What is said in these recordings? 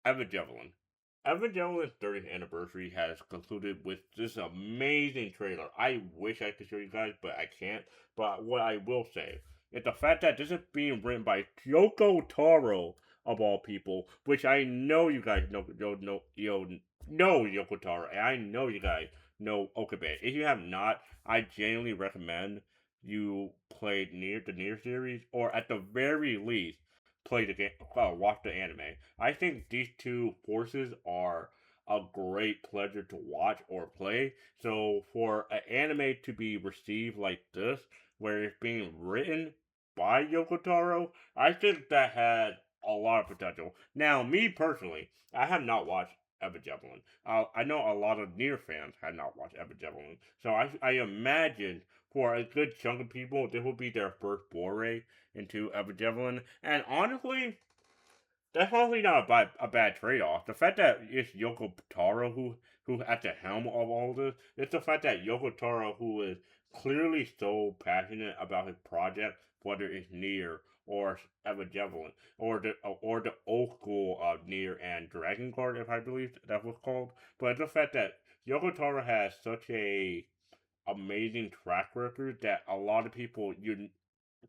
Evangelion. Evangelion's 30th anniversary has concluded with this amazing trailer. I wish I could show you guys, but I can't. But what I will say is the fact that this is being written by Yoko Taro, of all people, which I know you guys know Yoko Taro, and I know you guys know Okabe. If you have not, I genuinely recommend you play the Near series, or at the very least, play the game, watch the anime. I think these two forces are a great pleasure to watch or play. So for an anime to be received like this, where it's being written by Yoko Taro, I think that had a lot of potential. Now, me personally, I have not watched Evangelion. I know a lot of near fans had not watched Evangelion, so I imagine for a good chunk of people, this will be their first foray into Evangelion. And honestly, that's honestly not a bad trade off. The fact that it's Yoko Taro who at the helm of all this, it's the fact that Yoko Taro, who is clearly so passionate about his project, whether it's Near or Evangelion or the old school of Near and Dragon Guard, if I believe that was called. But it's the fact that Yoko Taro has such a amazing track record that a lot of people you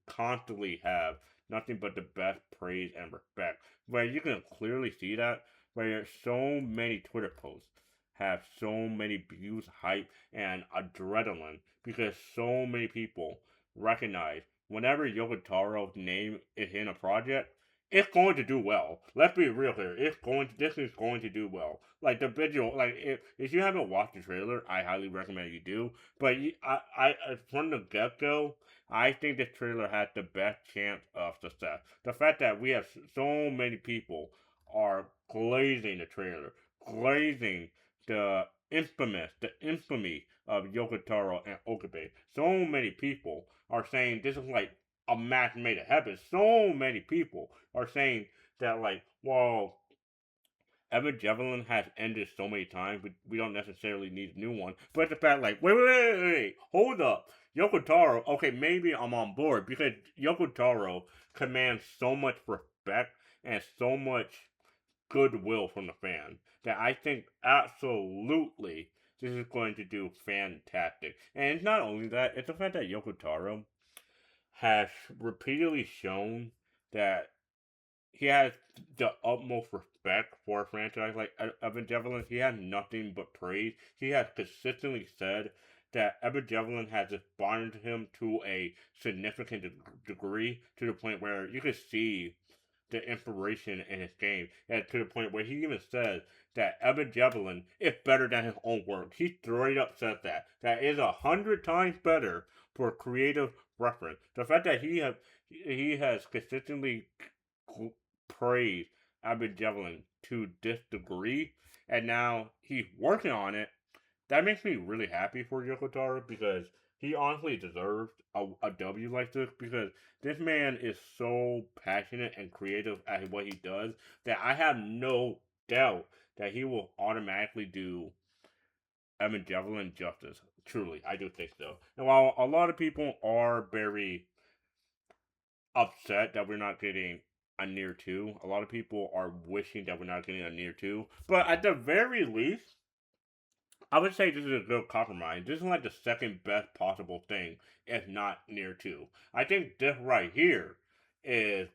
constantly have nothing but the best praise and respect. Where you can clearly see that, where so many Twitter posts have so many views, hype, and adrenaline because so many people recognize whenever Yoko Taro's name is in a project, it's going to do well. Let's be real here. This is going to do well. Like the visual, like if you haven't watched the trailer, I highly recommend you do. But from the get go, I think this trailer has the best chance of success. The fact that we have so many people are glazing the trailer, glazing the infamy of Yoko Taro and Okabe. So many people are saying this is like a match made in heaven. So many people are saying that like, well, Evangelion has ended so many times, we don't necessarily need a new one. But the fact, like, wait, hold up. Yoko Taro, okay, maybe I'm on board because Yoko Taro commands so much respect and so much goodwill from the fans that I think absolutely this is going to do fantastic. And it's not only that, it's the fact that Yoko Taro has repeatedly shown that he has the utmost respect for a franchise like Evangelion. He has nothing but praise. He has consistently said that Evangelion has inspired him to a significant degree to the point where you could see the inspiration in his game, and to the point where he even says that Evangelion is better than his own work. He straight up says that is 100 times better for creative reference. The fact that he has consistently praised Evangelion to this degree, and now he's working on it. That makes me really happy for Yoko Taro because he honestly deserves a W like this because this man is so passionate and creative at what he does that I have no doubt that he will automatically do Evangelion justice. Truly, I do think so. And while a lot of people are very upset that we're not getting a near two, a lot of people are wishing that we're not getting a near two. But at the very least, I would say this is a good compromise. This is like the second best possible thing, if not near two. I think this right here is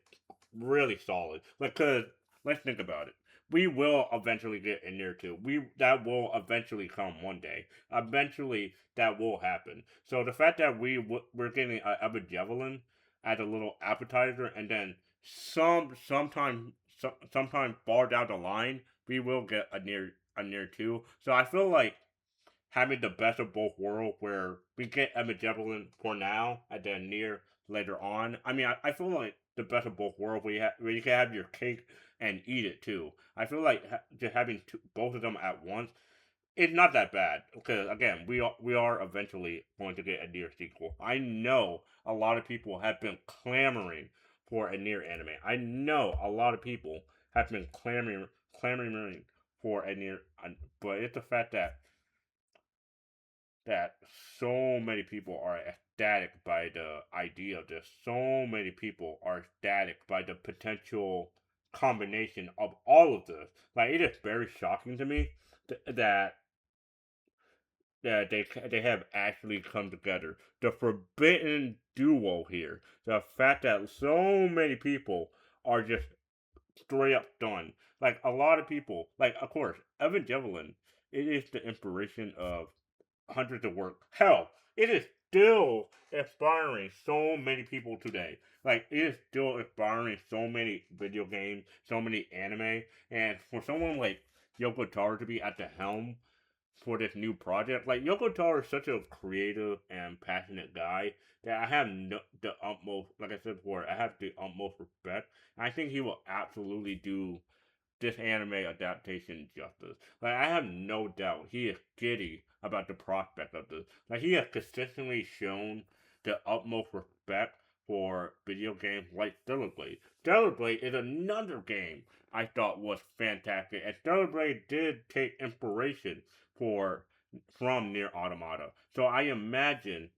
really solid. Because let's think about it. We will eventually get a near two. That will eventually come one day. Eventually, that will happen. So the fact that we're getting a javelin as a little appetizer, and then sometime far down the line, we will get a near two. So I feel like having the best of both worlds where we get Emma Javelin for now and then near later on. I mean, I feel like the best of both worlds where you can have your cake and eat it too. I feel like just having both of them at once it's not that bad because again we are eventually going to get a near sequel. I know a lot of people have been clamoring for a near anime. I know a lot of people have been clamoring for a near, but it's the fact that so many people are ecstatic by the idea of this. So many people are ecstatic by the potential combination of all of this. Like it is very shocking to me that they have actually come together. The forbidden duo here. The fact that so many people are just straight up done. Like a lot of people, like of course, Evangelion, it is the inspiration of hundreds of work. Hell, it is still inspiring so many people today. Like it is still inspiring so many video games, so many anime, and for someone like Yoko Taro to be at the helm for this new project. Like Yoko Taro is such a creative and passionate guy that I have the utmost, like I said before, I have the utmost respect. I think he will absolutely do this anime adaptation justice. Like I have no doubt he is giddy about the prospect of this. Like he has consistently shown the utmost respect for video games like Stellar Blade. Stellar Blade is another game I thought was fantastic, and Stellar Blade did take inspiration for from Near Automata. So I imagine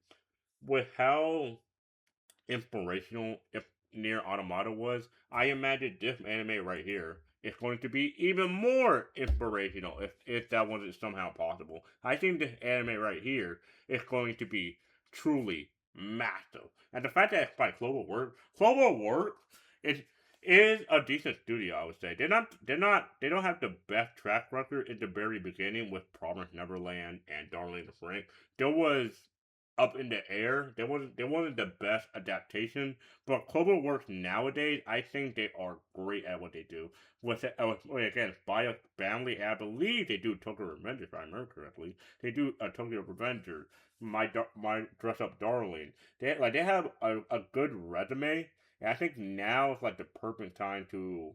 with how inspirational if Near Automata was, I imagine this anime right here is going to be even more inspirational if that wasn't somehow possible. I think this anime right here is going to be truly massive. And the fact that it's by Cloverworks is is a decent studio, I would say. They don't have the best track record at the very beginning with Promised Neverland and Darling the Frank. There was up in the air. They wasn't the best adaptation, but Cloverworks nowadays, I think they are great at what they do. Again, by a family, I believe they do Tokyo Revengers, if I remember correctly. They do Tokyo Revengers, my dress up darling. They have a good resume, and I think now is like the perfect time to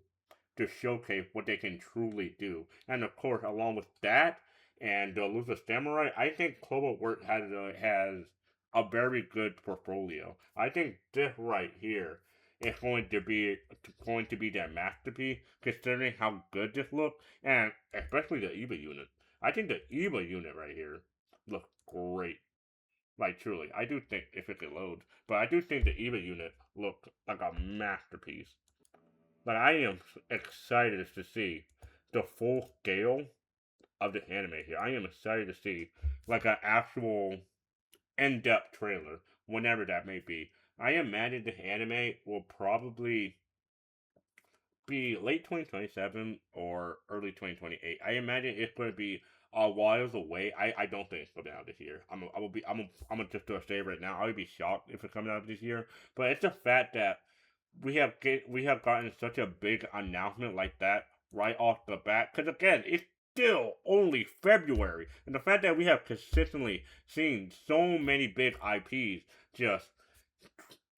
showcase what they can truly do. And of course, along with that and the Lusa Samurai, I think Cloverworks has a very good portfolio. I think this right here is going to be their masterpiece, considering how good this looks, and especially the EVA unit. I think the EVA unit right here looks great. Like truly, I do think if it could load, but I do think the EVA unit looks like a masterpiece. But I am excited to see the full scale of the anime here. I am excited to see like an actual in-depth trailer, whenever that may be. I imagine the anime will probably be late 2027 or early 2028. I imagine it's going to be a while away. I don't think it's coming out this year. I'm gonna just say right now. I would be shocked if it comes out this year. But it's the fact that we have gotten such a big announcement like that right off the bat. Because again, it's still only February, and the fact that we have consistently seen so many big IPs just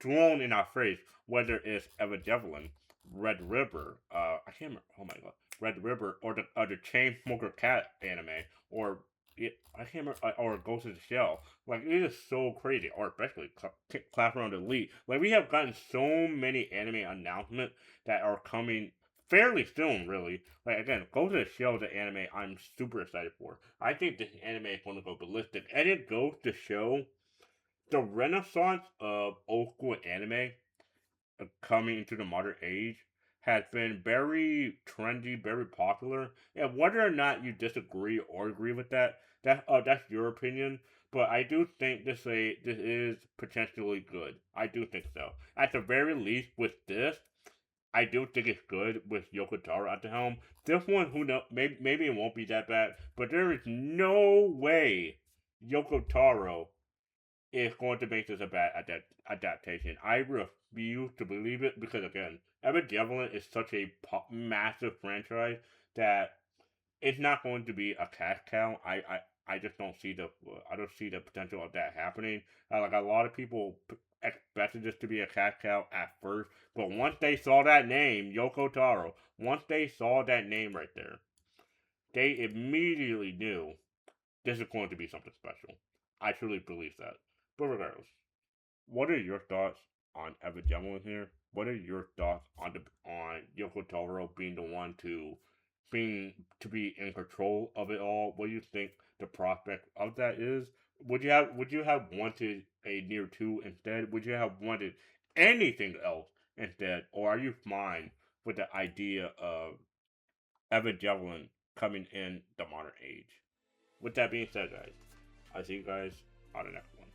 thrown in our face, whether it's Evangelion, Red River, I can't remember. Oh my god, Red River, or the Chain Smoker Cat anime, or I can't remember, or Ghost of the Shell. Like it is so crazy, or especially Classroom Elite. Like we have gotten so many anime announcements that are coming fairly soon, really. Like again, Ghost of the Shell is an anime I'm super excited for. I think this anime is going to go ballistic, and it goes to show the renaissance of old school anime coming into the modern age has been very trendy, very popular. And whether or not you disagree or agree with that's your opinion. But I do think this is potentially good. I do think so. At the very least, with this, I do think it's good with Yoko Taro at the helm. This one, who knows? Maybe it won't be that bad. But there is no way Yoko Taro is going to make this a bad adaptation. I refuse to believe it because again, Evangelion is such a massive franchise that it's not going to be a cash cow. I just don't see the potential of that happening. Like a lot of people expected this to be a cash cow at first, but once they saw that name, Yoko Taro, once they saw that name right there, they immediately knew this is going to be something special. I truly believe that. But regardless, what are your thoughts on Evangelion here? What are your thoughts on Yoko Taro being the one to be in control of it all? What do you think the prospect of that is? Would you have wanted a near two instead? Would you have wanted anything else instead? Or are you fine with the idea of Evangelion coming in the modern age. With that being said, guys, I'll see you guys on the next one.